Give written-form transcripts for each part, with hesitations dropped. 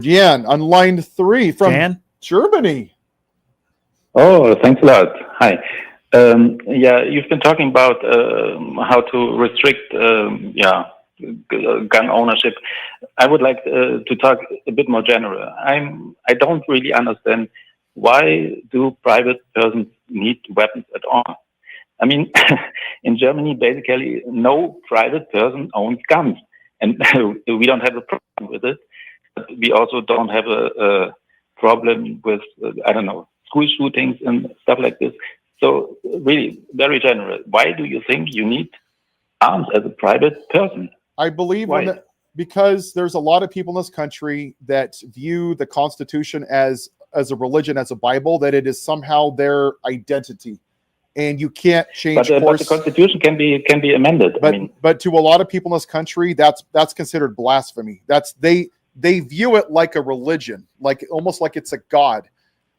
Jan on line 3 from Jan? Germany. Oh, thanks a lot. Hi. Yeah, you've been talking about how to restrict, gun ownership. I would like to talk a bit more general. I don't really understand why do private persons need weapons at all. I mean, in Germany, basically, no private person owns guns, and we don't have a problem with it. But we also don't have a problem with, school shootings and stuff like this. So really, very general. Why do you think you need arms as a private person? I believe because there's a lot of people in this country that view the Constitution as a religion, as a Bible, that it is somehow their identity, and you can't change course. But the Constitution can be amended. But to a lot of people in this country, that's considered blasphemy. They view it like a religion, like almost like it's a god.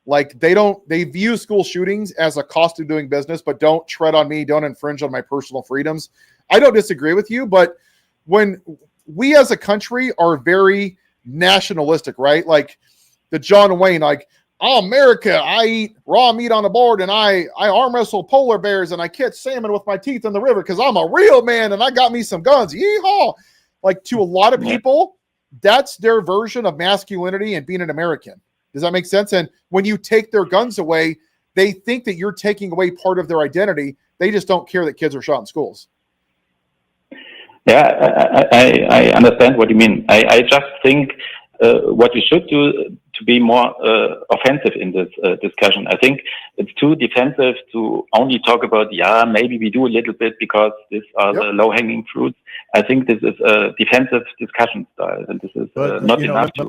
Like they view school shootings as a cost of doing business, but don't tread on me, don't infringe on my personal freedoms. I don't disagree with you, but when we as a country are very nationalistic, right? Like the John Wayne, like, oh, America, I eat raw meat on the board and I arm wrestle polar bears and I catch salmon with my teeth in the river because I'm a real man and I got me some guns. Yeehaw! Like to a lot of people, that's their version of masculinity and being an American. Does that make sense? And when you take their guns away, they think that you're taking away part of their identity. They just don't care that kids are shot in schools. Yeah, I understand what you mean. I just think what we should do to be more offensive in this discussion. I think it's too defensive to only talk about, maybe we do a little bit because these are the low-hanging fruits. I think this is a defensive discussion style, and this is not enough to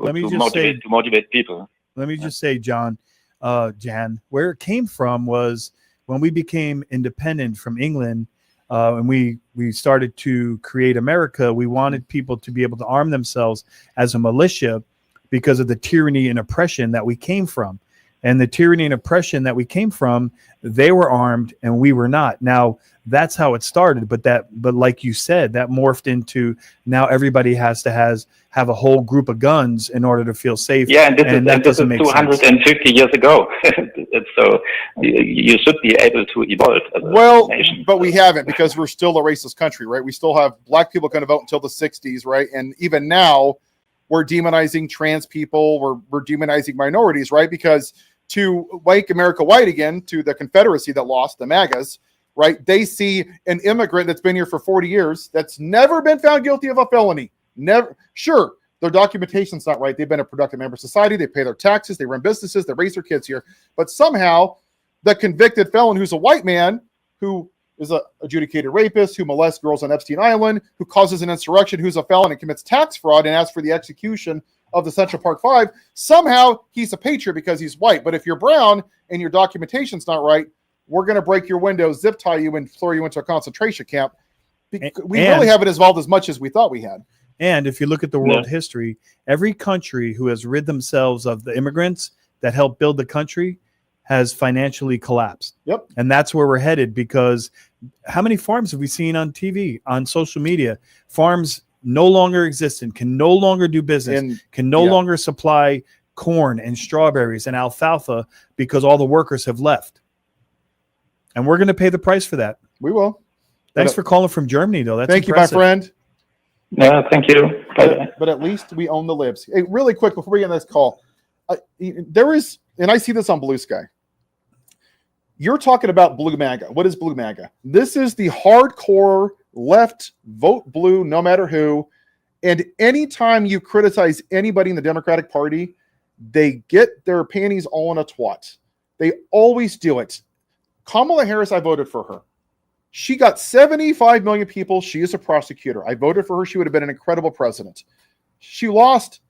motivate people. Let me just say, Jan, where it came from was when we became independent from England, and we started to create America. We wanted people to be able to arm themselves as a militia because of the tyranny and oppression that we came from. And the tyranny and oppression that we came from, they were armed and we were not. Now, that's how it started. But like you said, that morphed into now everybody has to have a whole group of guns in order to feel safe. Yeah, and this is 250 years ago. So you should be able to evolve as a nation. But we haven't, because we're still a racist country, right? We still have black people going to vote until the 60s, right? And even now, we're demonizing trans people. We're demonizing minorities, right? Because to make America white again, to the Confederacy that lost, the MAGAs, right? They see an immigrant that's been here for 40 years that's never been found guilty of a felony. Never. Sure, their documentation's not right. They've been a productive member of society. They pay their taxes. They run businesses. They raise their kids here. But somehow, the convicted felon who's a white man, who is an adjudicated rapist, who molests girls on Epstein Island, who causes an insurrection, who's a felon and commits tax fraud and asks for the execution of the Central Park Five, somehow he's a patriot because he's white. But if you're brown and your documentation's not right, we're going to break your windows, zip tie you, and throw you into a concentration camp. We really haven't evolved as much as we thought we had. And if you look at the world history, every country who has rid themselves of the immigrants that helped build the country has financially collapsed. Yep. And that's where we're headed, because how many farms have we seen on TV, on social media? Farms no longer exist and can no longer do business, can no longer supply corn and strawberries and alfalfa because all the workers have left. And we're going to pay the price for that. We will. Thanks for calling from Germany, though. That's thank impressive. You, my friend. Yeah, thank you. But at least we own the libs. Hey, really quick, before we get on this call, there is, and I see this on Blue Sky. You're talking about Blue MAGA. What is Blue MAGA? This is the hardcore left, vote blue, no matter who. And anytime you criticize anybody in the Democratic Party, they get their panties all in a twat. They always do it. Kamala Harris, I voted for her. She got 75 million people. She is a prosecutor. I voted for her. She would have been an incredible president. She lost.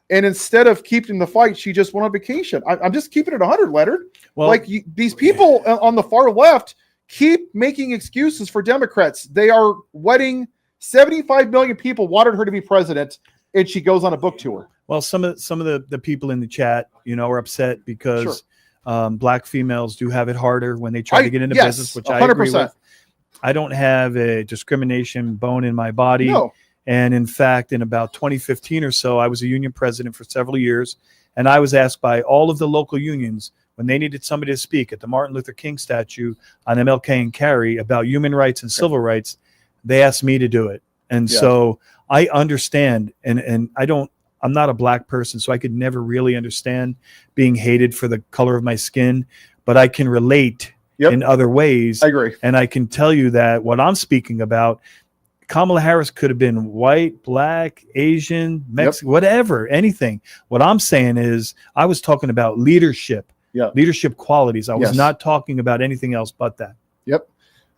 And instead of keeping the fight, she just went on vacation. I'm just keeping it 100, Leonard. Well, these people on the far left keep making excuses for Democrats. They are wedding 75 million people wanted her to be president, and she goes on a book tour. Well, some of the people in the chat, are upset because black females do have it harder when they try to get into business, which 100%. I agree with. I don't have a discrimination bone in my body. No. And in fact, in about 2015 or so, I was a union president for several years. And I was asked by all of the local unions when they needed somebody to speak at the Martin Luther King statue on MLK and Cary about human rights and civil rights. They asked me to do it. And so I understand, and I'm not a black person, so I could never really understand being hated for the color of my skin, but I can relate in other ways. I agree. And I can tell you that what I'm speaking about, Kamala Harris could have been white, black, Asian, Mexican, whatever, anything. What I'm saying is I was talking about leadership, leadership qualities. I was not talking about anything else but that. Yep.